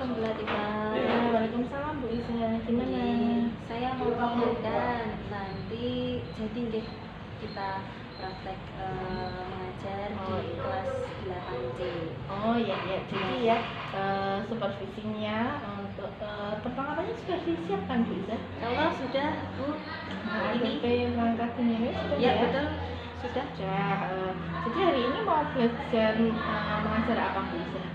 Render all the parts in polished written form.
Assalamualaikum Bu Latifah. Waalaikumsalam Bu Isa, gimana? Saya mau pamerkan nanti jadi deh kita praktek mengajar di kelas 8C. Oh iya, jadi ya supervisinya untuk perlengkapannya sudah disiapkan Bu Isa? Kalau sudah Bu, ADP perangkat ini sudah ya? Betul, sudah. Jadi hari ini mau belajar mengajar apa Bu Isa?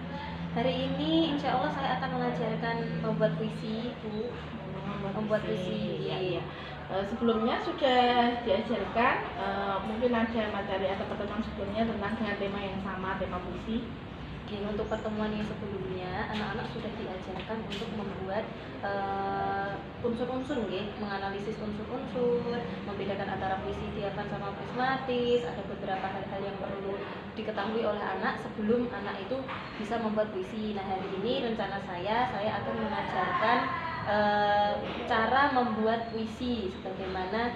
Hari ini insya Allah saya akan mengajarkan membuat puisi Bu. Membuat puisi. Iya. Sebelumnya sudah diajarkan, mungkin ada materi atau pertemuan sebelumnya tentang dengan tema yang sama, tema puisi. Oke, untuk pertemuan yang sebelumnya anak-anak sudah diajarkan untuk membuat unsur-unsur, menganalisis unsur-unsur, membedakan antara puisi diapan sama prismatis. Ada beberapa hal-hal yang perlu diketahui oleh anak sebelum anak itu bisa membuat puisi. Nah, hari ini rencana saya akan mengajarkan cara membuat puisi sebagaimana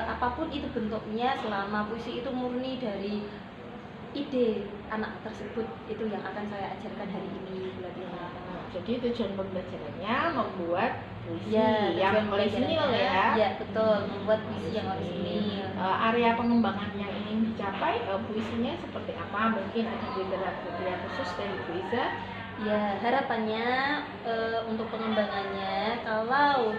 apapun itu bentuknya, selama puisi itu murni dari ide anak tersebut, itu yang akan saya ajarkan hari ini. Jadi tujuan pembelajarannya membuat puisi yang orisinil ya? Ya betul, membuat puisi yang orisinil. Area pengembangan yang ingin dicapai puisinya seperti apa? Mungkin ada kriteria khusus dari Bu Isa? Ya, harapannya untuk pengembangannya, kalau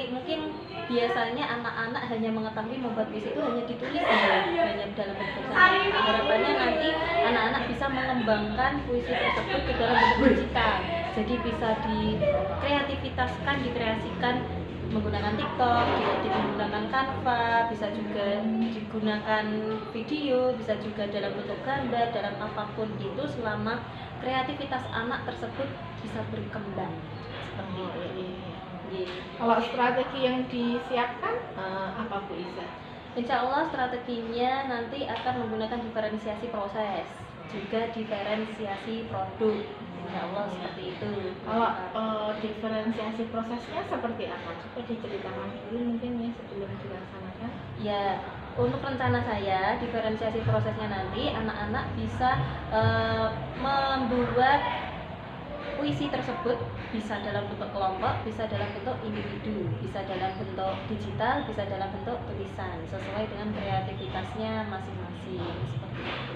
mungkin biasanya anak-anak hanya mengetahui membuat puisi itu hanya ditulis hanya dalam bentuk tulisan. Harapannya nanti anak-anak bisa mengembangkan puisi tersebut ke dalam bentuk digital. Jadi bisa dikreativitaskan, dikreasikan menggunakan TikTok, menggunakan Canva, bisa juga digunakan video, bisa juga dalam bentuk gambar, dalam apapun itu, selama kreativitas anak tersebut bisa berkembang seperti itu. Kalau strategi yang disiapkan apa Bu Isa? Insya Allah strateginya nanti akan menggunakan diferensiasi proses, juga diferensiasi produk. Insya Allah seperti itu. Kalau diferensiasi prosesnya seperti apa? Coba diceritakan dulu mungkin ya sebelum dilaksanakan. Ya, untuk rencana saya, diferensiasi prosesnya nanti anak-anak bisa membuat puisi tersebut bisa dalam bentuk kelompok, bisa dalam bentuk individu, bisa dalam bentuk digital, bisa dalam bentuk tulisan, sesuai dengan kreativitasnya masing-masing, seperti itu.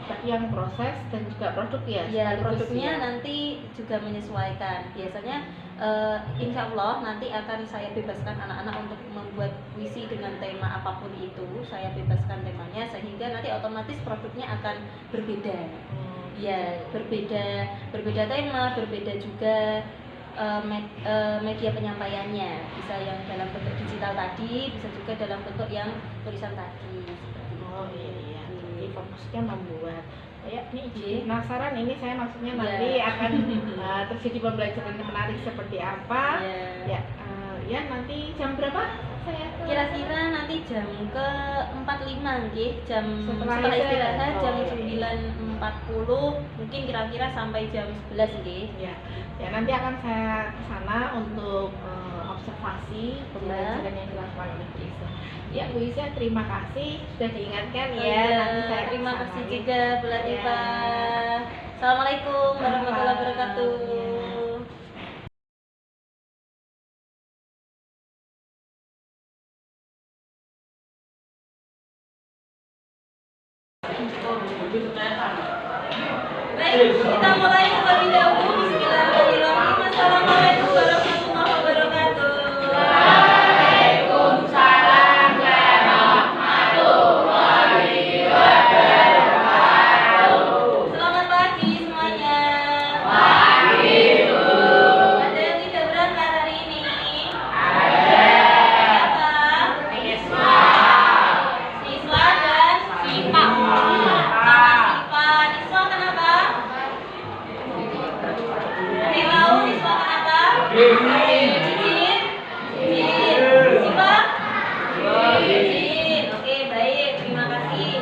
Tapi yang proses dan juga produk ya? Ya, produknya nanti juga menyesuaikan. Biasanya insya Allah nanti akan saya bebaskan anak-anak untuk membuat puisi dengan tema apapun itu. Saya bebaskan temanya sehingga nanti otomatis produknya akan berbeda. Ya, berbeda tema, berbeda juga media penyampaiannya. Bisa yang dalam bentuk digital tadi, bisa juga dalam bentuk yang tulisan tadi. Oh iya. Jadi fokusnya membuat. Ya, ini penasaran ini saya maksudnya nanti akan terjadi pembelajaran yang menarik seperti apa. Ya, nanti jam berapa saya? Kira-kira nanti jam ke 45 jam setelah istirahat jam 9.40 mungkin kira-kira sampai jam 11 Ya, nanti akan saya ke sana untuk observasi pembelajaran yang dilakukan oleh Bu Isa. Ya Bu Isa, terima kasih sudah diingatkan ya. Nanti saya terima kasih juga Bu Latifah. Assalamualaikum warahmatullahi wabarakatuh. Baik, kita mulai terlebih dahulu. Bismillahirrahmanirrahim. Assalamualaikum warahmatullahi wabarakatuh. Waalaikumsalam warahmatullahi wabarakatuh. Selamat pagi semuanya. Pagi Bu. Ada yang tidak berangkat hari ini? Ada. Siapa? Siswa. Siswa dan Sipa. Siswa kenapa? Tahu siswa kenapa? Izin. Sipa? Izin. Oke, baik. Terima kasih.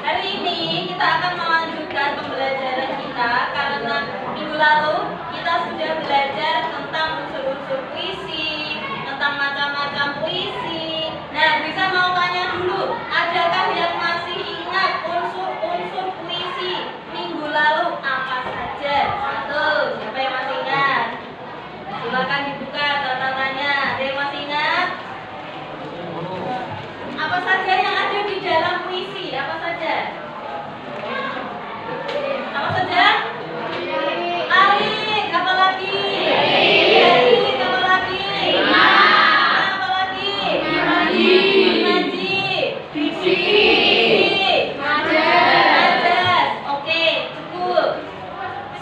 Hari ini kita akan melanjutkan pembelajaran kita karena minggu lalu kita sudah belajar tentang unsur-unsur puisi, tentang macam-macam puisi. Nah, bisa mau tanya dulu, adakah yang masih ingat unsur-unsur puisi minggu lalu apa saja? Satu, siapa yang saja? Apa saja? Arik, apa lagi? Arik, apa lagi? Apa lagi? Mengaji. Fisik. Majas. Oke, cukup.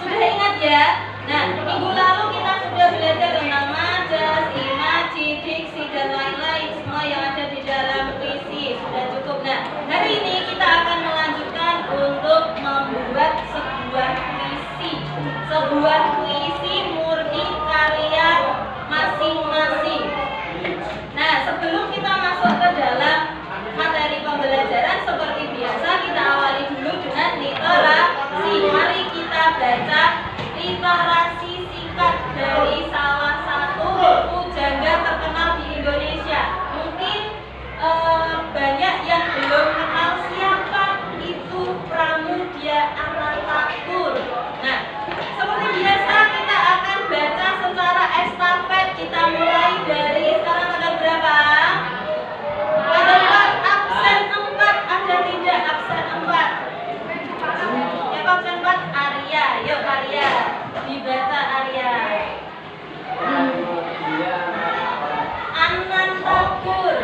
Sudah ingat ya? Nah, minggu lalu kita sudah belajar tentang majas, imaji, diksi, dan lain-lain. Semua yang ada di dalam puisi. Sudah cukup. Nah, hari ini kita akan melanjutkan untuk membuat sebuah puisi. Sebuah puisi murni karya masing-masing. Nah, sebelum kita masuk ke dalam materi pembelajaran, seperti biasa kita awali dulu dengan literasi. Mari kita baca literasi singkat dari salah satu pujangga terkenal di Indonesia. Mungkin banyak yang belum kenal siapa itu Pramudia Anantatur. Nah, seperti biasa kita akan baca secara estafet. Kita mulai dari sekarang tanggal berapa? Tanggal 4, absen 4. Ada tidak absen 4? Ya, absen 4 Arya. Yuk Arya, dibaca Arya. Anantatur.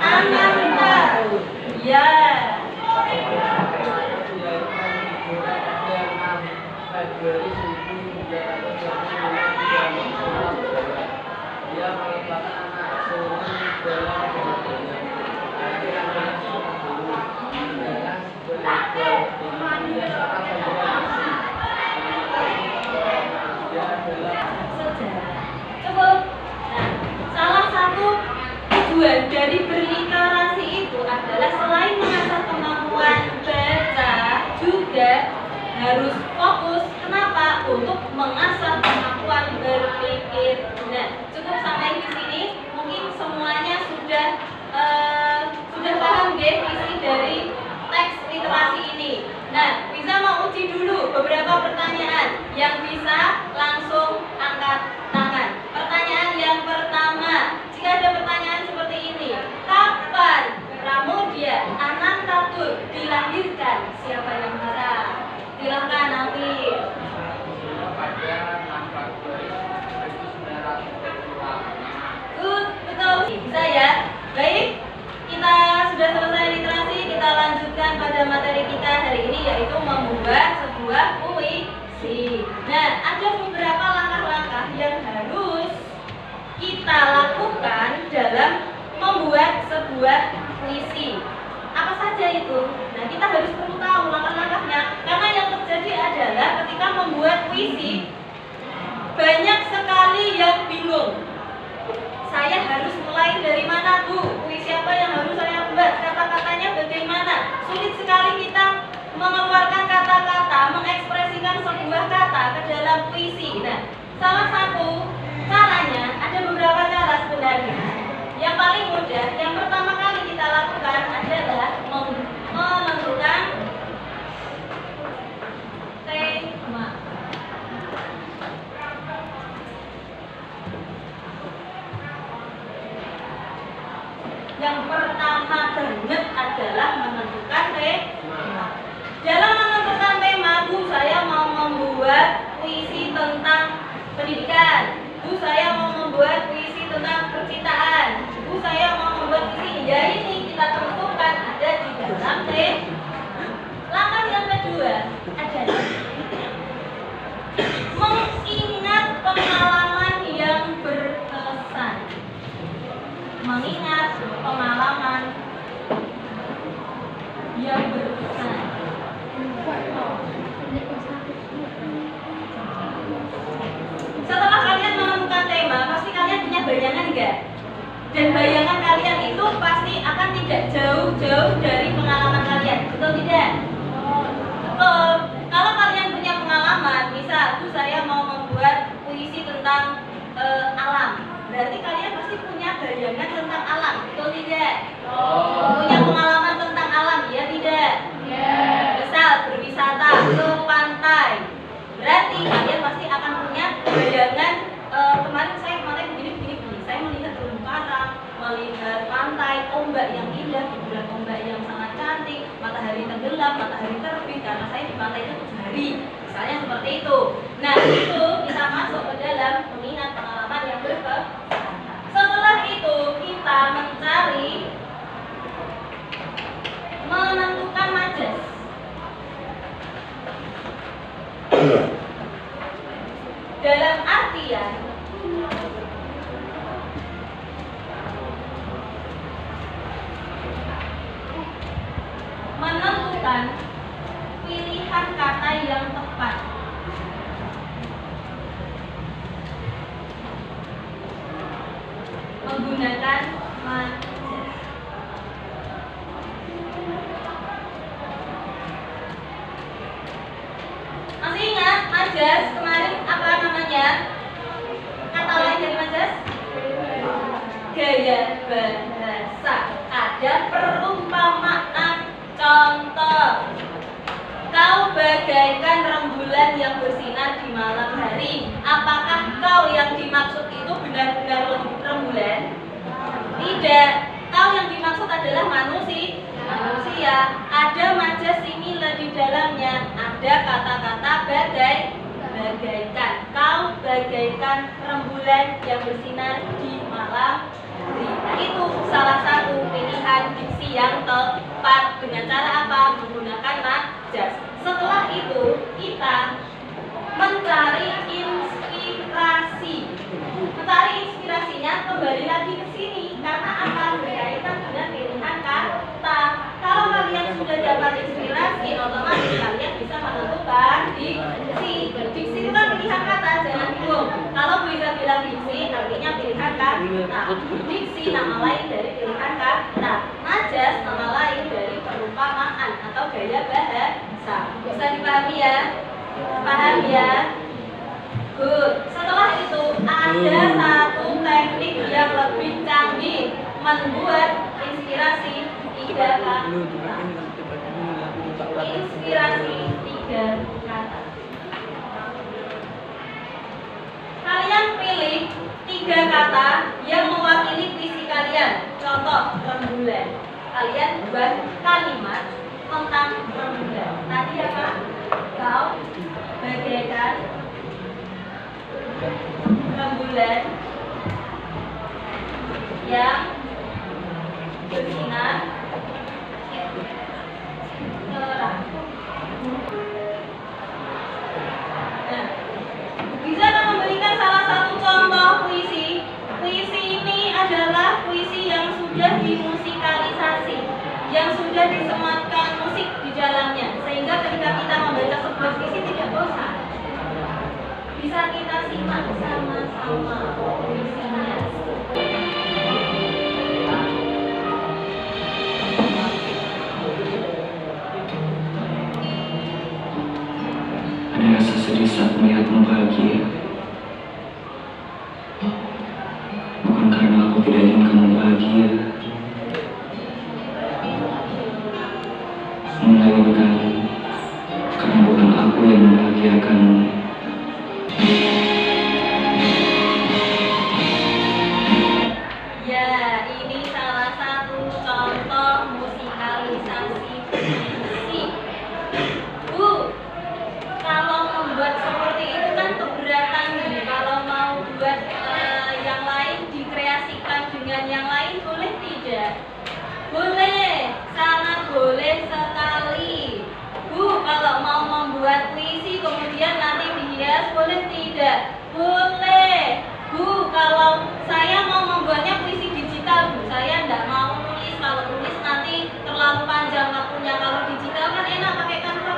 Ananta. Ya. Dia merupakan anak sulung dalam keluarganya. Akhirnya Cukup. Nah, salah satu tujuan dari berliterasi itu adalah selain mengasah kemampuan baca, juga harus fokus. Kenapa? Untuk mengasah kemampuan berpikir. Nah, cukup sampai di sini. Mungkin semuanya sudah paham ya isi dari teks literasi ini. Nah, bisa mau uji dulu beberapa pertanyaan. Yang bisa langsung angkat tangan. Pertanyaan yang pertama, jika ada pertanyaan seperti ini, kapan Pramudia Anantatur dilahirkan? Siapa yang bisa? Silakan nanti. Betul. Bisa ya? Baik. Kita sudah selesai literasi, kita lanjutkan pada materi kita hari ini, yaitu membuat sebuah puisi. Nah, ada beberapa langkah-langkah yang harus kita lakukan dalam membuat sebuah puisi. Apa saja itu? Nah, kita harus perlu tahu langkah-langkahnya, karena yang terjadi adalah ketika membuat puisi banyak sekali yang bingung. Saya harus mulai dari mana, Bu? Puisi apa yang harus saya buat? Kata-katanya bagaimana? Sulit sekali kita mengeluarkan kata-kata, mengekspresikan sebuah kata ke dalam puisi. Nah, salah satu caranya, ada beberapa cara sebenarnya. Yang paling mudah, yang pertama kali kita lakukan adalah menentukan tema. Yang pertama banget adalah menentukan tema. Dalam menentukan tema, Bu, saya mau membuat puisi tentang pendidikan. Bu, saya mau membuat puisi tentang percintaan. Bu, saya mau membuat puisi. Ya, ini kita tentukan ada di dalam tema. Langkah yang kedua adalah mengingat pengalaman yang berkesan. Mengingat pengalaman yang berkesan. Setelah kalian menemukan tema, pasti kalian punya bayangan enggak? Dan bayangan kalian itu pasti akan tidak jauh-jauh dari pengalaman kalian. Betul tidak? Betul. Kalau kalian punya pengalaman, misal, Bu, saya mau membuat puisi tentang alam. Berarti kalian pasti punya bayangan tentang alam, betul tidak? Punya pengalaman tentang alam, ya tidak? Misal berwisata ke pantai, berarti kalian pasti akan punya bayangan. Kemarin saya begini. Saya melihat terumbu karang, melihat pantai, ombak yang indah, guguran ombak yang sangat cantik, matahari matahari tenggelam, matahari terbit, karena saya di pantai itu 7 hari, misalnya seperti itu. Nah, itu kita masuk ke dalam mengingat pengalaman yang berkesan. Setelah itu kita menentukan majas. Dalam artian menentukan pilihan kata yang tepat. Menggunakan majas. Masih ingat majas kemarin apa namanya? Kata lain dari majas? Gaya bahasa. Ada perumpamaan. Contoh, kau bagaikan rembulan yang bersinar di malam hari. Apakah kau yang dimaksud itu benar-benar rembulan? Tidak. Kau yang dimaksud adalah manusia. Ada majas similar di dalamnya. Ada kata-kata bagaikan. Kau bagaikan rembulan yang bersinar di malam hari. Nah, itu salah satu pilihan diksi yang tepat. Dengan cara apa? Menggunakan majas. Setelah itu kita mencari inspirasi. Mencari inspirasinya kembali lagi ke sini karena akan berkaitan dengan pilihan kata. Kalau kalian sudah dapat inspirasi, otomatis kalian bisa menentukan diksi. Diksi itu kan pilihan kata, jangan bingung. Kalau bisa bilang diksi, artinya pilihan kata. Diksi nama lain dari pilihan kata. Majas nama lain dari perumpamaan atau gaya bahasa. Bisa dipahami ya? Paham ya? Good. Setelah itu ada satu teknik yang lebih canggih membuat inspirasi 3 kata. Inspirasi 3 kata. Kalian pilih 3 kata yang mewakili puisi kalian. Contoh rembulan. Kalian buat kalimat tentang rembulan. Tadi apa? Kau bagaikan rembulan yang bersinar terang. Nah, bisa memberikan salah satu contoh puisi. Puisi ini adalah puisi yang sudah dimusikalisasi, yang sudah disematkan musik di dalamnya, sehingga ketika kita membaca sebuah puisi tidak bosan. Bisa kita simak sama-sama puisinya. Ada rasa sedih saat melihatmu bahagia. Bukan karena aku tidak ingin kamu bahagia, melainkan karena bukan aku yang membahagiakanmu. Ya, ini salah satu contoh musikalisasi puisi. Kalau membuat seperti itu kan keberatan. Kalau mau buat yang lain dikreasikan dengan yang lain boleh tidak? Boleh, sangat boleh sekali. Kalau mau membuat puisi kemudian nanti dihias boleh tidak? Boleh. Kalau saya mau membuatnya puisi digital, saya tidak mau nulis. Kalau nulis nanti terlalu panjang waktunya. Kalau digital kan enak pakai Canva,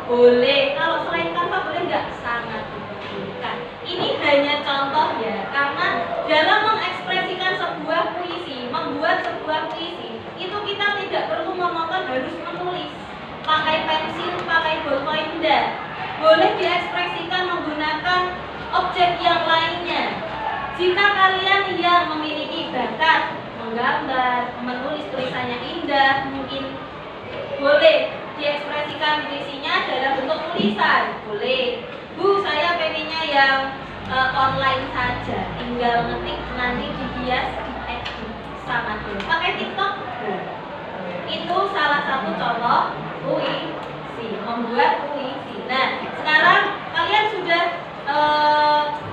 boleh. Kalau selain Canva boleh nggak? Sangat diperbolehkan. Ini hanya contoh ya, karena dalam mengekspresikan sebuah puisi, membuat sebuah puisi, itu kita tidak perlu monoton harus menulis, pakai pensil, pakai ballpoint, enggak. Boleh diekspresikan menggunakan objek yang lainnya. Jika kalian yang memiliki bakat menggambar, menulis tulisannya indah, mungkin boleh diekspresikan puisinya dalam bentuk tulisan. Boleh. Saya pengennya yang online saja, tinggal ngetik nanti dihias, di-edit sama dulu. Pakai TikTok? Itu salah satu contoh puisi, membuat puisi. Nah, sekarang kalian sudah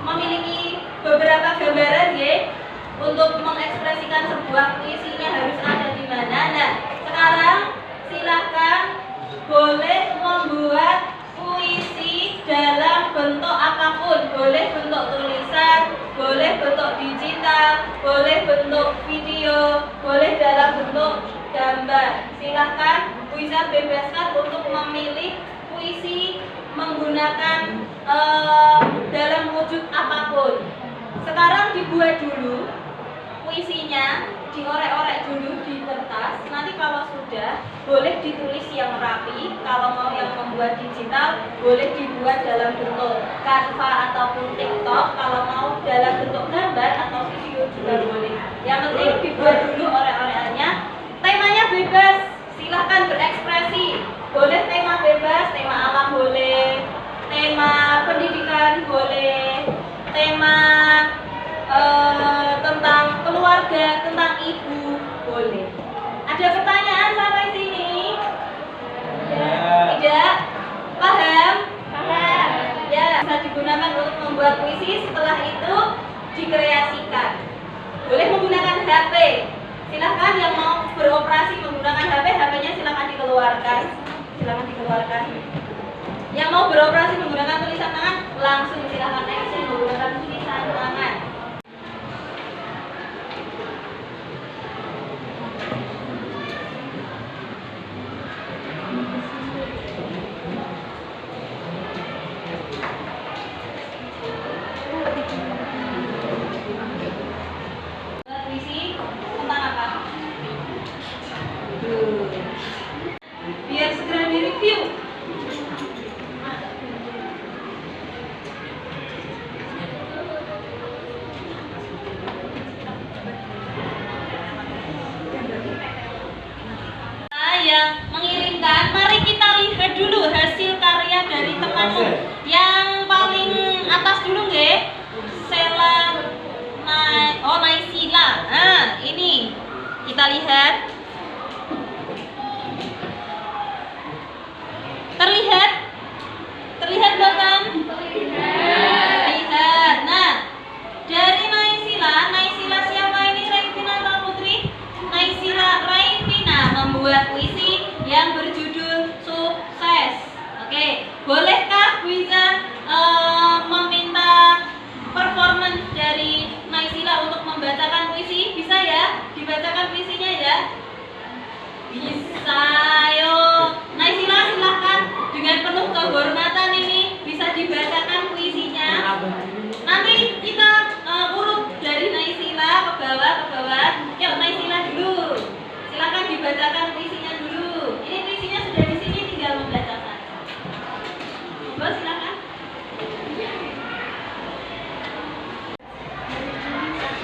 memiliki beberapa gambaran ya untuk mengekspresikan sebuah puisinya harus ada di mana. Nah, sekarang silahkan boleh membuat puisi dalam bentuk apapun, boleh bentuk tulisan, boleh bentuk digital, boleh bentuk video, boleh dalam bentuk gambar. Silahkan bisa bebaskan untuk memilih puisi menggunakan dalam wujud apapun. Sekarang dibuat dulu puisinya, diorek-orek dulu di kertas. Nanti kalau sudah boleh ditulis yang rapi. Kalau mau yang membuat digital boleh dibuat dalam bentuk Canva ataupun TikTok. Kalau mau dalam bentuk gambar atau video juga boleh. Yang penting dibuat dulu orek-orekannya. Temanya bebas, silahkan berekspresi. Boleh tema bebas, tema alam boleh, tema pendidikan boleh, tema tentang keluarga, tentang ibu boleh. Ada pertanyaan sampai sini? Tidak? Paham? Paham. Ya, bisa digunakan untuk membuat puisi. Setelah itu dikreasikan. Boleh menggunakan HP. Silahkan yang mau beroperasi menggunakan HP, HP-nya silahkan dikeluarkan. Silahkan dikeluarkan. Yang mau beroperasi menggunakan tulisan tangan, langsung silahkan action menggunakan tulisan tangan. Puisi tentang apa? Biar segera direview. Yang mengirimkan, mari kita lihat dulu hasil karya dari temanmu. Yang paling atas dulu nggih. Naisila. Nah, ini kita lihat. Terlihat? Terlihat bukan? Terlihat. Nah, dari Naisila siapa ini? Raivina Putri? Naisila Raivina membuat puisi yang berjudul Sukses. Oke, bolehkah bisa meminta performance dari Naisila untuk membacakan puisi? Bisa ya? Dibacakan puisinya ya? Bisa, ayo. Naisila silahkan dengan penuh kehormatan ini bisa dibacakan puisinya. Nanti kita urut dari Naisila ke bawah. Yuk Naisila dulu. Silahkan dibacakan puisinya dulu. Ini puisinya sudah di sini, tinggal membaca saja. Monggo silahkan.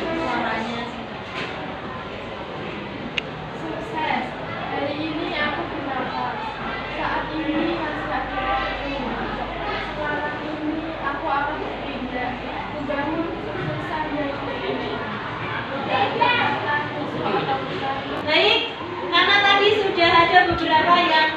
Suaranya Sukses. Hari ini aku bernafas. Saat ini masih aku waktu. Sekarang ini aku akan berpindah, membangun kesuksesan dari ini. Baik, karena tadi sudah ada beberapa yang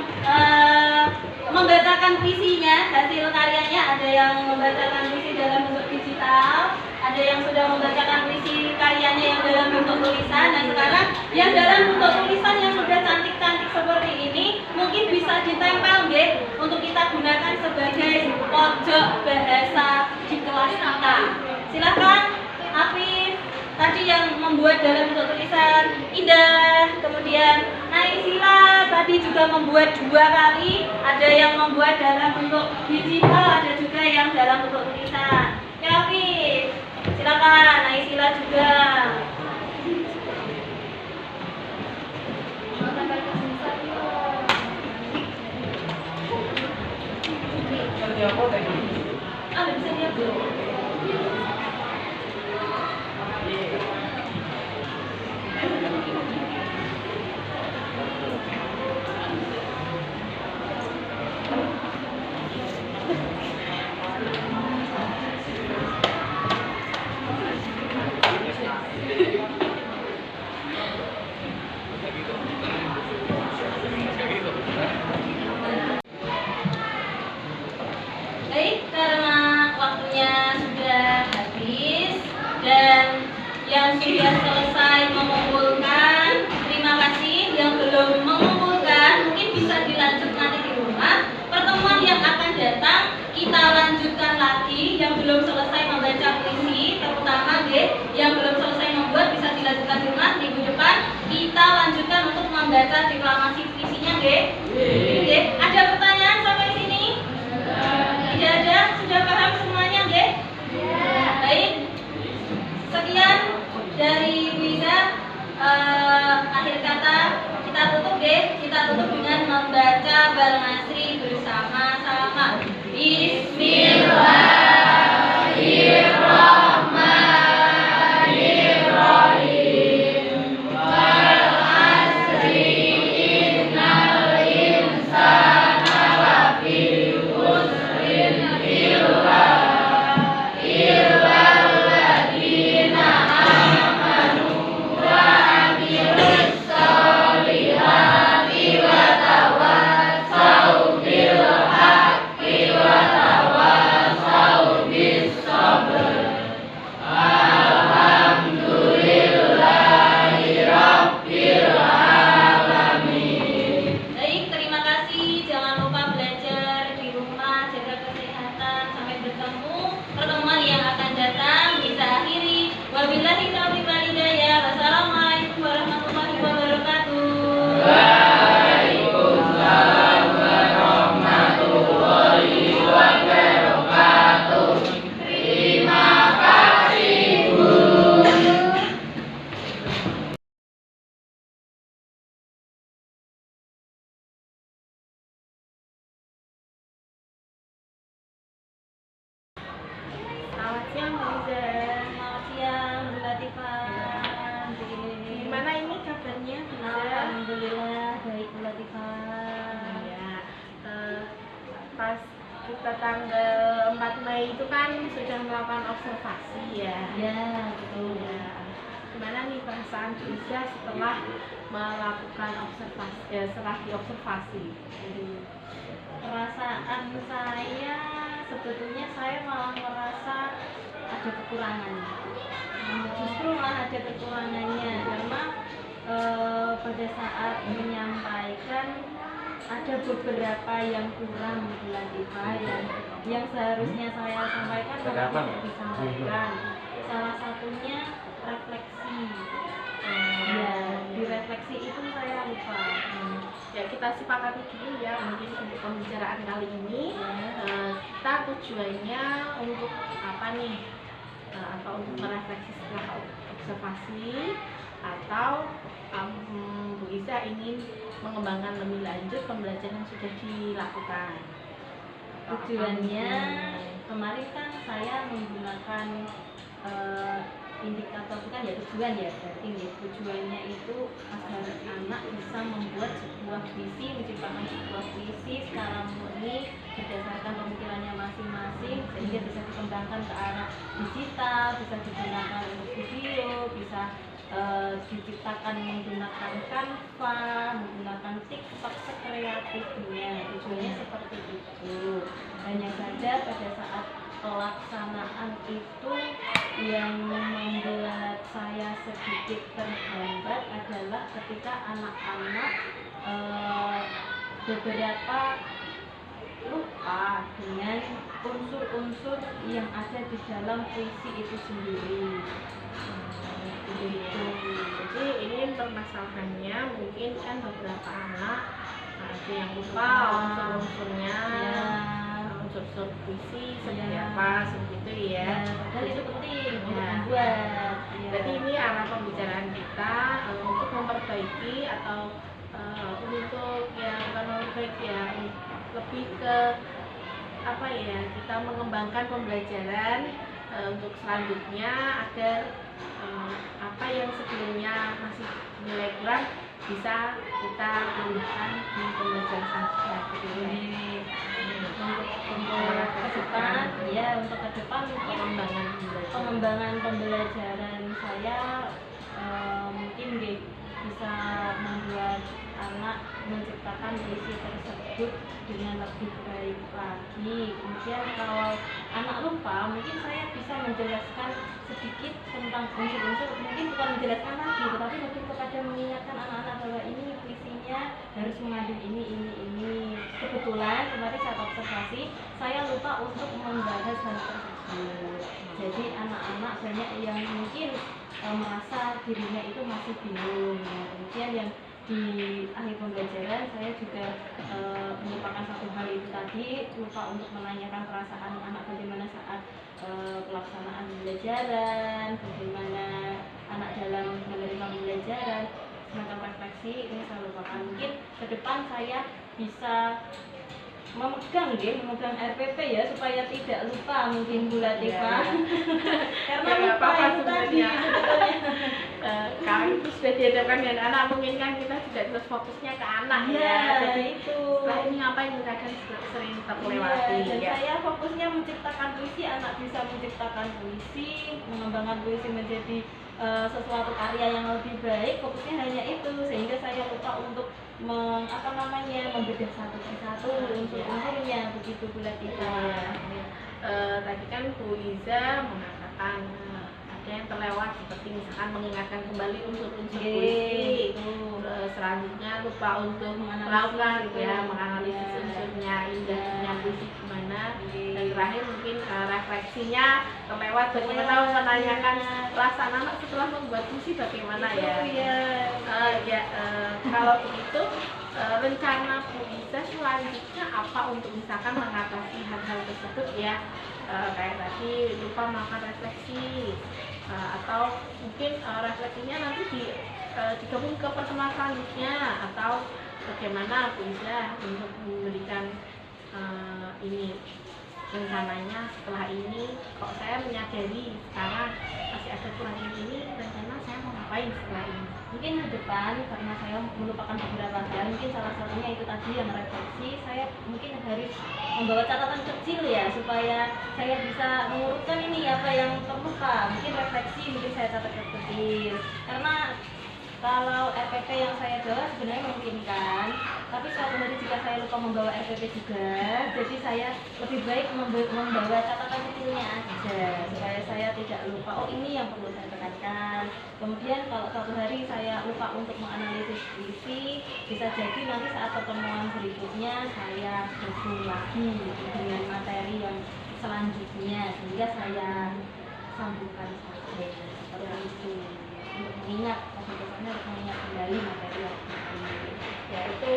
membacakan puisinya, hasil karyanya, ada yang membacakan puisi dalam bentuk digital, ada yang sudah membacakan puisi karyanya yang dalam bentuk tulisan. Nah, sekarang yang dalam bentuk tulisan yang sudah cantik-cantik seperti ini mungkin bisa ditempel nggih untuk kita gunakan sebagai pojok bahasa di kelas kita. Silakan Afif. Tadi yang membuat dalam bentuk tulisan Indah, kemudian Naisila tadi juga membuat 2 kali, ada yang membuat dalam bentuk digital, ada juga yang dalam bentuk tulisan. Ya Afif, silakan Naisila juga. Ada bisa lihat dulu. lagi yang belum selesai membaca puisi, terutama yang belum selesai membuat bisa dilanjutkan di rumah minggu depan. Kita lanjutkan untuk membaca deklamasi puisinya, Ada pertanyaan sampai sini? Tidak ada? Sudah paham semuanya, Baik. Sekian dari Bu Iza. Akhir kata kita tutup, Kita tutup dengan membaca Bal Masri bersama-sama. Bismillahirrahmanirrahim. Wal asri innal insana lafi khusrin illa ladina amanu wa amilus solihati wa tawassau bil haqqi wa tawassau bis sabr. Alhamdulillahi rabbil alamin. Baik, terima kasih. Jangan lupa belajar di rumah, jaga kesehatan. Sampai bertemu pertemuan yang akan datang. Bisa akhiri. Wabillahi taufiq wal hidayah. Wassalamualaikum warahmatullahi wabarakatuh. Waalaikumsalam warahmatullahi wabarakatuh. Terima kasih, Bu. Selamat siang, Bu Iza. Selamat siang, Bu Latifah. Gimana ini kabarnya, Bu Iza? Alhamdulillah baik, Bu Latifah. Ya, pas kita tanggal 4 Mei itu kan sudah melakukan observasi ya. Ya, betul. Ya. Gimana nih perasaan Bu Iza setelah melakukan observasi, setelah diobservasi? Perasaan saya sebetulnya saya malah merasa ada kekurangan. Justru malah ada kekurangannya karena pada saat menyampaikan ada beberapa yang kurang, Bu Latifah, yang seharusnya saya sampaikan malah tidak disampaikan. Salah satunya refleksi. Ya, di refleksi itu saya lupa. Ya, kita sepakati dulu ya, mungkin untuk pembicaraan kali ini kita tujuannya untuk apa nih? Atau untuk merefleksi setelah observasi, atau Bu Iza ingin mengembangkan lebih lanjut pembelajaran yang sudah dilakukan. Tujuannya kemarin kan saya menggunakan indikator itu kan ya tujuan ya, berarti ya tujuannya itu agar anak bisa membuat sebuah visi, menciptakan sebuah visi secara murni berdasarkan pemikirannya masing-masing, sehingga bisa dikembangkan ke arah digital, bisa digunakan untuk video, bisa diciptakan menggunakan Canva, menggunakan TikTok, sekreatifnya. Tujuannya seperti itu. Hanya saja pada saat pelaksanaan itu yang membuat saya sedikit terhambat adalah ketika anak-anak beberapa lupa dengan unsur-unsur yang ada di dalam puisi itu sendiri. Jadi ini permasalahannya mungkin kan beberapa anak ada yang lupa unsur-unsurnya, unsur-unsur puisi seperti apa, seperti itu ya. Padahal itu penting untuk Ya. membuat. Berarti ini arah pembicaraan kita untuk memperbaiki atau untuk ya bukan memperbaiki ya, lebih ke apa ya, kita mengembangkan pembelajaran untuk selanjutnya agar apa yang sebelumnya masih nilai kurang bisa kita tambahkan di pembelajaran selanjutnya gitu ya. Untuk ke depan, ya untuk ke depan pengembangan pembelajaran saya mungkin bisa membuat anak menciptakan puisi tersebut dengan lebih baik lagi. Kemudian kalau anak lupa, mungkin saya bisa menjelaskan sedikit tentang unsur-unsur, mungkin bukan menjelaskan lagi, tetapi lebih kepada mengingatkan anak-anak bahwa ini puisinya harus mengandung ini. Kebetulan kemarin saya observasi, saya lupa untuk membahas hal tersebut. Jadi anak-anak banyak yang mungkin merasa dirinya itu masih bingung. Nah, kemudian yang di akhir pembelajaran saya juga melupakan satu hal itu tadi, lupa untuk menanyakan perasaan anak bagaimana saat pelaksanaan pembelajaran, bagaimana anak dalam menerima pembelajaran, semacam refleksi ini saya lupakan. Mungkin ke depan saya bisa memegang RPP ya supaya tidak lupa mungkin Bu Latifah. Karena Ya, nggak lupa apa-apa itu tadi sebenarnya. sebetulnya. Kalau itu sudah dihadapkan dengan anak, mungkin kan kita tidak terus fokusnya ke anak Iya, ya. Jadi itu. setelah ini ngapain kita akan sering terlewati Dan ya. saya fokusnya menciptakan puisi, anak bisa menciptakan puisi, mengembangkan puisi menjadi sesuatu karya yang lebih baik. Fokusnya hanya itu, sehingga saya lupa untuk membedah satu persatu unsur-unsurnya, begitu Bu Latifah. Tadi kan Bu Iza mengatakan ada yang terlewat seperti misalkan mengingatkan kembali unsur-unsur puisi. Selanjutnya lupa untuk melakukan menganalisis unsurnya, indahnya puisi gimana. Dan terakhir mungkin refleksinya terlewat bagaimana menanyakan perasaan anak setelah membuat puisi bagaimana ya. Kalau begitu rencana Bu Iza selanjutnya apa untuk misalkan mengatasi hal-hal tersebut ya, kayak tadi lupa melakukan refleksi, atau mungkin refleksinya nanti digabung ke pertemuan selanjutnya, atau bagaimana Bu Iza untuk memberikan ini rencananya setelah ini. Kok saya menyadari sekarang masih ada kurang ini, rencana saya mau ngapain setelah ini. Mungkin ke depan, karena saya melupakan beberapa hal, mungkin salah satunya itu tadi yang refleksi, saya mungkin harus membawa catatan kecil ya, supaya saya bisa mengurutkan ini apa yang terlupa. Mungkin refleksi, mungkin saya catat kecil, karena kalau RPP yang saya bawa sebenarnya memungkinkan, tapi suatu hari jika saya lupa membawa RPP juga, jadi saya lebih baik membawa catatan kecilnya aja, supaya saya tidak lupa, oh ini yang perlu saya tekankan. Kemudian kalau suatu hari saya lupa untuk menganalisis puisi, bisa jadi nanti saat pertemuan berikutnya saya bergabung lagi dengan materi yang selanjutnya, sehingga saya sambungkan saja seperti itu, untuk mengingat kembali materi yang Ya, itu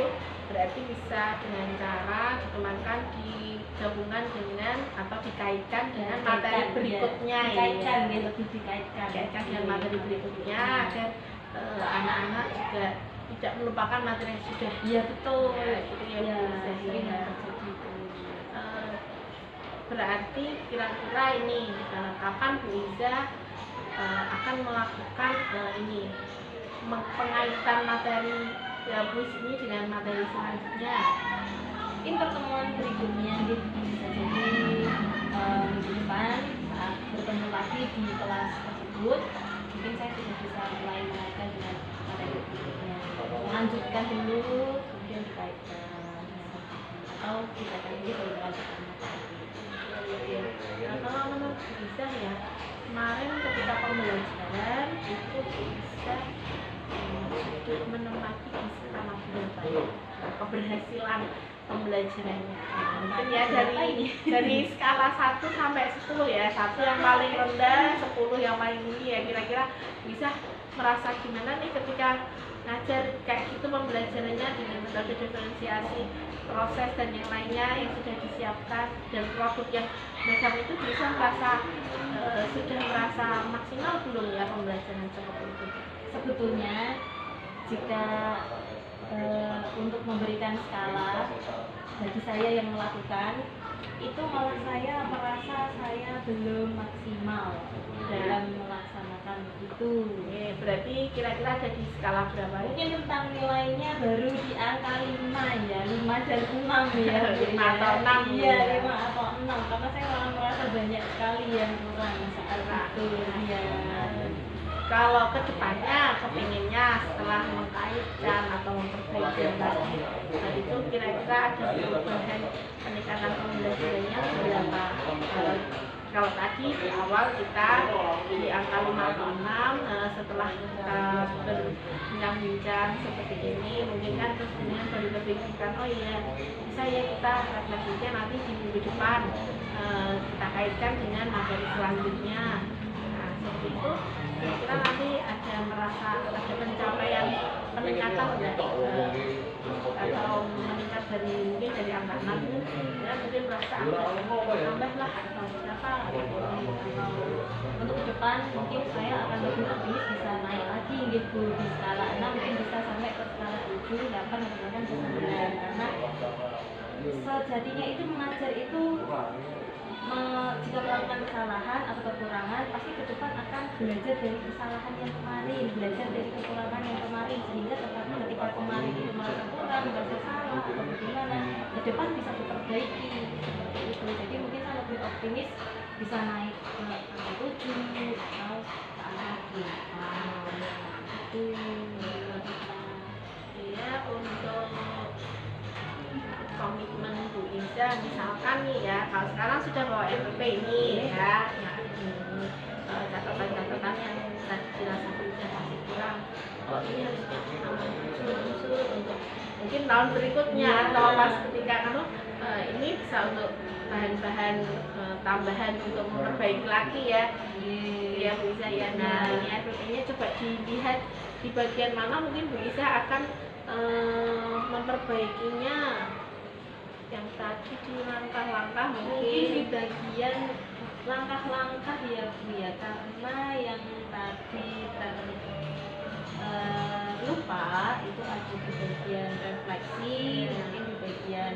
berarti bisa dengan cara dikembangkan, digabungkan dengan atau dikaitkan dengan materi berikutnya dikaitkan, ya. lebih dikaitkan Dengan materi berikutnya agar anak-anak juga tidak melupakan materi yang sudah. Iya betul. Gitu ya, Bu Iza, ya. Berarti kira-kira ini kapan Bu Iza akan melakukan ini pengaitan materi puisi ini dengan materi selanjutnya. Mungkin pertemuan berikutnya bisa jadi minggu depan saat bertemu lagi di kelas tersebut, mungkin saya sudah bisa mulai menaikkan dengan materi berikutnya, melanjutkan dulu kemudian dikaitkan, atau dikaitkan dulu baru melanjutkan materi. Nah, kalau menurut Bu Iza ya, kemarin ketika pembelajaran itu Bu Iza sudah menempati di skala berapa ya keberhasilan pembelajarannya. Mungkin ya dari skala 1 sampai 10 ya, 1 yang paling rendah, 10 yang paling tinggi ya, kira-kira bisa merasa gimana nih ketika ngajar kayak gitu pembelajarannya dengan metode diferensiasi, proses dan yang lainnya yang sudah disiapkan, dan produk yang macam itu bisa sudah merasa maksimal belum ya pembelajaran seperti itu? Sebetulnya jika untuk memberikan skala bagi saya yang melakukan itu, malah saya merasa saya belum maksimal dalam melaksanakan itu. Berarti kira-kira ada di skala berapa? Mungkin tentang nilainya baru di angka 5 ya, 5 dan 6 ya. 5 atau 6 Iya, ya. 5 atau 6, karena saya malah merasa banyak sekali yang kurang saat itu ya. Kalau kedepannya kepinginnya setelah mengkaitkan atau memperbaiki tadi itu kira-kira ada perubahan peningkatan pembelajarannya berapa? Kalau tadi di awal kita di angka 56, setelah kita berbincang-bincang seperti ini, mungkin kan terus kemudian baru terpikirkan, oh iya bisa ya kita refleksinya nanti di minggu depan kita kaitkan dengan materi selanjutnya. Nah seperti itu kita nanti ada merasa ada pencapaian peningkatan atau meningkat dari mungkin dari angka 6 ya mungkin merasa tambah lah atau berapa atau untuk ke depan mungkin saya akan lebih optimis bisa naik lagi gitu di skala 6 mungkin bisa sampai ke skala 7, 8 atau bahkan 9 karena sejatinya itu mengajar itu jika melakukan kesalahan atau kekurangan pasti ke depan akan belajar dari kesalahan yang kemarin, belajar dari kekurangan yang kemarin sehingga tetapi ketika kemarin itu merasa kurang, merasa salah atau bagaimana ke depan bisa diperbaiki seperti itu. Jadi mungkin saya lebih optimis bisa naik ke angka 7 atau ke angka 8 itu. Ya untuk komitmen Bu Iza misalkan nih ya, kalau sekarang sudah bawa MPP ini ya, catatan-catatan yang tadi dirasa Bu Iza masih kurang, oh ini harus unsur untuk mungkin tahun berikutnya atau pas ketika kamu ini bisa untuk bahan-bahan tambahan untuk memperbaiki lagi ya, ya Bu Iza ya. Nah ini MPP-nya coba dilihat di bagian mana mungkin Bu Iza akan memperbaikinya. Yang tadi di langkah-langkah Mungkin di bagian langkah-langkah ya Bu ya, karena yang tadi lupa itu ada di bagian refleksi, mungkin di bagian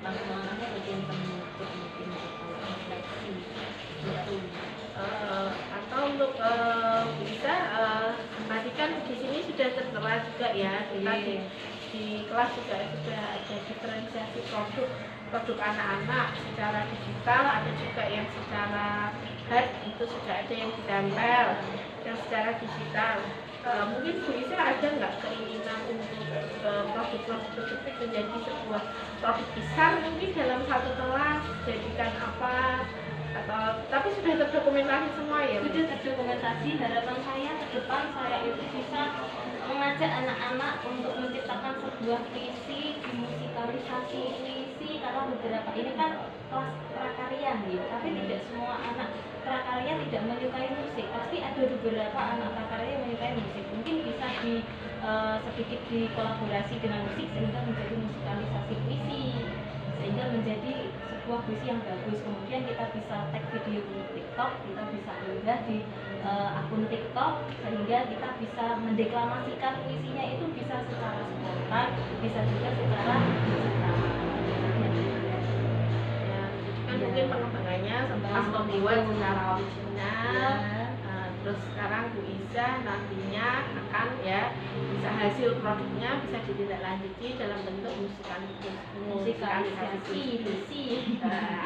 langkah-langkahnya bagian penutup mungkin kalau refleksi gitu. Atau untuk bisa tadi kan di sini sudah tertera juga ya kita di kelas juga sudah ada diferensiasi produk anak-anak secara digital, ada juga yang secara hard itu sudah ada yang ditempel yang secara digital. Mungkin Bu Isa ada nggak keinginan untuk produk-produk tersebut menjadi sebuah produk besar mungkin dalam satu kelas jadikan apa atau tapi sudah terdokumentasi semua ya? Sudah terdokumentasi. Harapan saya ke depan saya itu bisa mengajak anak-anak untuk menciptakan sebuah puisi, dimusikalisasi puisi karena beberapa ini kan kelas prakarya gitu, tapi tidak semua anak prakarya tidak menyukai musik, pasti ada beberapa anak prakarya yang menyukai musik, mungkin bisa sedikit dikolaborasi dengan musik sehingga menjadi musikalisasi puisi, sehingga menjadi sebuah puisi yang bagus. Kemudian kita bisa tag video di TikTok, kita bisa unggah di akun TikTok sehingga kita bisa mendeklamasikan puisinya itu bisa secara spontan, bisa juga secara digital. Ya, kan mungkin pengembangannya pas membuat secara original. Terus sekarang Bu Iza nantinya akan ya bisa hasil produknya bisa ditindaklanjuti dalam bentuk musikalisasi puisi,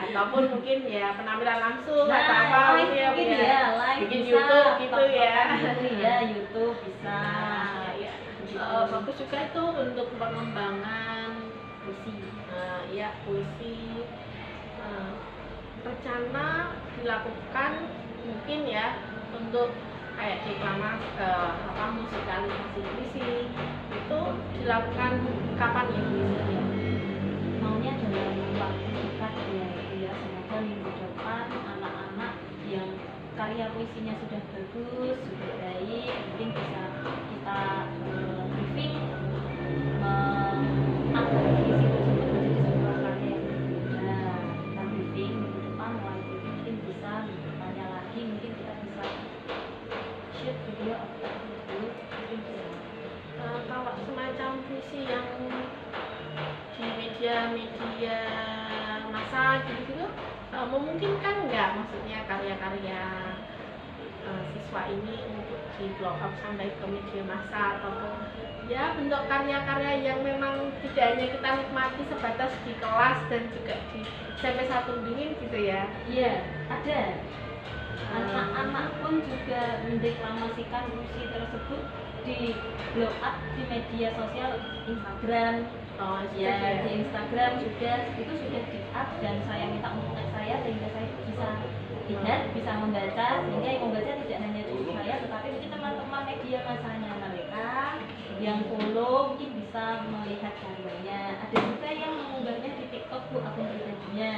ataupun mungkin ya penampilan langsung atau apa gitu ya, mungkin ya live bikin bisa, YouTube gitu ya. Ya YouTube bisa. Ya. Bagus juga itu untuk pengembangan puisi. Ya puisi rencana dilakukan mungkin ya untuk kayak deklamasi musikalisasi puisi itu dilakukan kapan ya biasanya? Maunya dalam waktu dekat ya semoga minggu depan anak-anak yang karya puisinya sudah bagus, sudah baik, mungkin bisa kita briefing mengangkat puisi tersebut menjadi sebuah karya yang berbeda. Kita briefing minggu depan mulai briefing mungkin bisa minggu depannya lagi mungkin kita bisa shoot video atau itu mungkin bisa. Kalau semacam puisi yang di media-media massa gitu-gitu memungkinkan nggak maksudnya karya-karya siswa ini untuk di blow up sampai ke media massa ataupun ya bentuk karya-karya yang memang tidak hanya kita nikmati sebatas di kelas dan juga di sampai satu dingin gitu ya? Iya, ada. Anak-anak pun juga mendeklamasikan puisi tersebut di blow up di media sosial Instagram, Oh, Ya, sudah di Instagram sudah di up dan saya minta untuk tag saya sehingga saya bisa lihat, bisa membaca, sehingga yang membaca tidak hanya cucu saya tetapi mungkin teman-teman media masanya mereka yang follow mungkin bisa melihat karyanya. Ada juga yang mengunggahnya di TikTok Bu, akun pribadinya,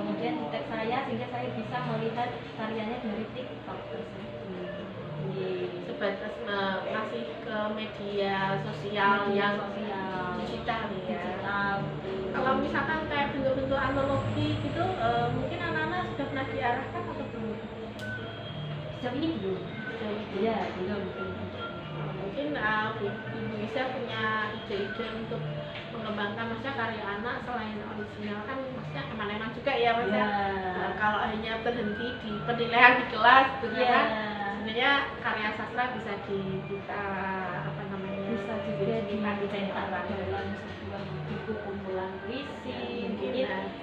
kemudian di tag saya sehingga saya bisa melihat karyanya dari TikTok tersebut. Sebatas masih ke media sosial yang sosial digital ya. digital. Kalau misalkan kayak bentuk-bentuk analogi gitu, mungkin anak-anak sudah pernah diarahkan atau belum? Sejauh ini belum. Iya, belum. Mungkin Ibu Isa punya ide-ide untuk mengembangkan maksudnya karya anak selain original kan maksudnya eman-eman juga ya maksudnya. Kalau hanya terhenti di penilaian di kelas gitu kan. Sebenarnya karya sastra bisa kita apa namanya? Bisa juga dicetak dicetak dalam sebuah buku kumpulan puisi, mungkin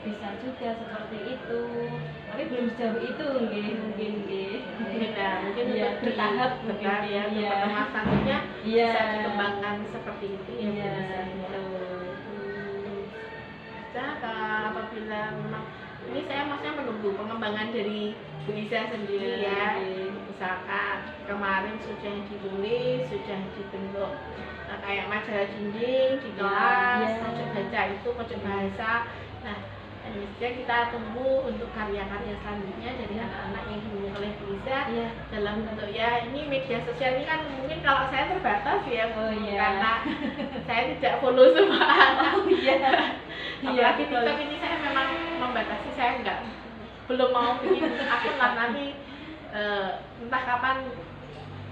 bisa juga seperti itu. Tapi belum sejauh itu, mungkin mungkin ya, untuk bertahap mungkin ya, ya. pertemuan selanjutnya Iya. bisa dikembangkan seperti itu ya. Iya, Bisa apabila memang ini saya maksudnya menunggu pengembangan dari Bu Isa sendiri ya. Misalkan kemarin sudah ditulis, sudah dibentuk kayak majalah dinding di kelas, pojok baca itu pojok bahasa. Nah, intinya kita tunggu untuk karya-karya selanjutnya dari anak-anak yang dimiliki oleh Bu Isa dalam bentuk ya ini media sosial ini kan mungkin kalau saya terbatas ya karena saya tidak follow semua anak. Apalagi TikTok ini saya memang membatasi, saya belum mau bikin akun lah nanti entah kapan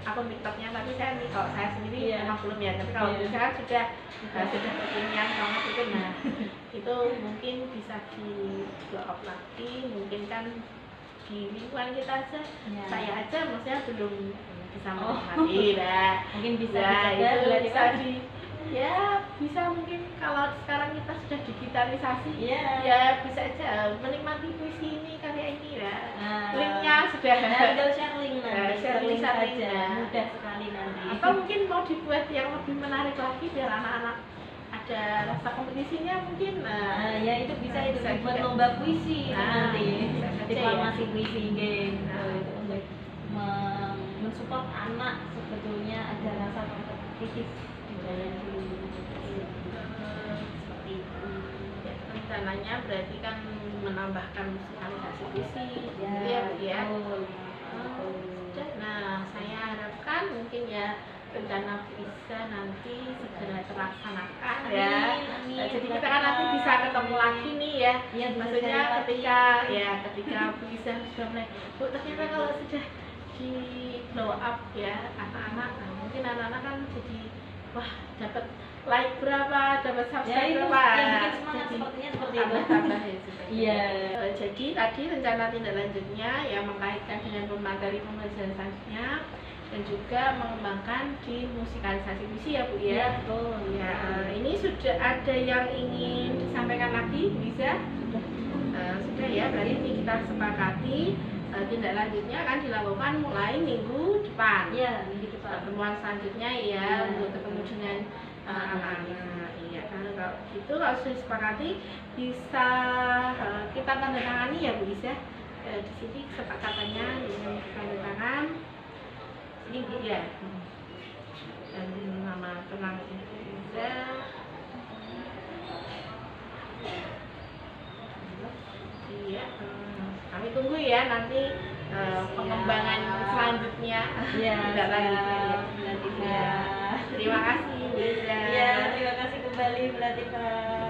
akun TikToknya, tapi kalau saya sendiri memang belum ya. Tapi kalau bisa kan sudah kekinian banget itu, nah itu mungkin bisa di blow up lagi, mungkin kan di lingkungan kita aja, saya aja maksudnya belum bisa menikmati lah. Mungkin bisa itu bisa bisa mungkin kalau sekarang kita sudah digitalisasi ya bisa aja menikmati puisi ini karya ini ya. Linknya sudah tinggal share link nanti, share link saja, saja. mudah sekali nanti. Atau mungkin mau dibuat yang lebih menarik lagi biar anak-anak ada rasa kompetisinya mungkin. Ya itu bisa itu bisa buat juga. lomba puisi nanti, bisa saja deklamasi ya. puisi game untuk mensupport anak sebetulnya ada rasa kompetitif di dalam diri seperti itu. Ya, rencananya berarti kan menambahkan musikalisasi puisi gitu Ya, ya Bu ya. betul. Sudah. Nah, saya harapkan mungkin ya rencana bisa nanti segera terlaksanakan ya. Amin. Nah, jadi kita kan nanti bisa ketemu lagi nih ya. Iya, bisa Maksudnya cari ketika Bu Isa sudah mulai, Bu ternyata kalau sudah di blow up ya anak-anak, nah, mungkin anak-anak kan jadi wah dapat like berapa, dapat subscribe itu berapa. yang bikin semangat sepertinya seperti itu. Tambah ya sudah. Iya. Jadi tadi rencana tindak lanjutnya yang mengkaitkan dengan pemateri pembelajaran selanjutnya dan juga mengembangkan di musikalisasi puisi ya Bu ya. Betul. Ya, ini sudah ada yang ingin disampaikan lagi bisa? Sudah ya, berarti ini kita sepakati tindak lanjutnya akan dilakukan mulai minggu depan. Iya, minggu depan. Pertemuan selanjutnya ya untuk ketemu dengan anak-anak. Iya, kalau itu kalau sudah sepakati bisa kita tanda tangani ya Bu Isa. Di sini kesepakatannya dengan tanda tangan ini ya. Dan nama tenang Bu Isa. Iya, kami tunggu ya nanti pengembangan selanjutnya. Iya, tidak lanjutnya ya. Mbak Latifah. Terima kasih Bu Isa. Iya, terima kasih kembali Mbak Latifah.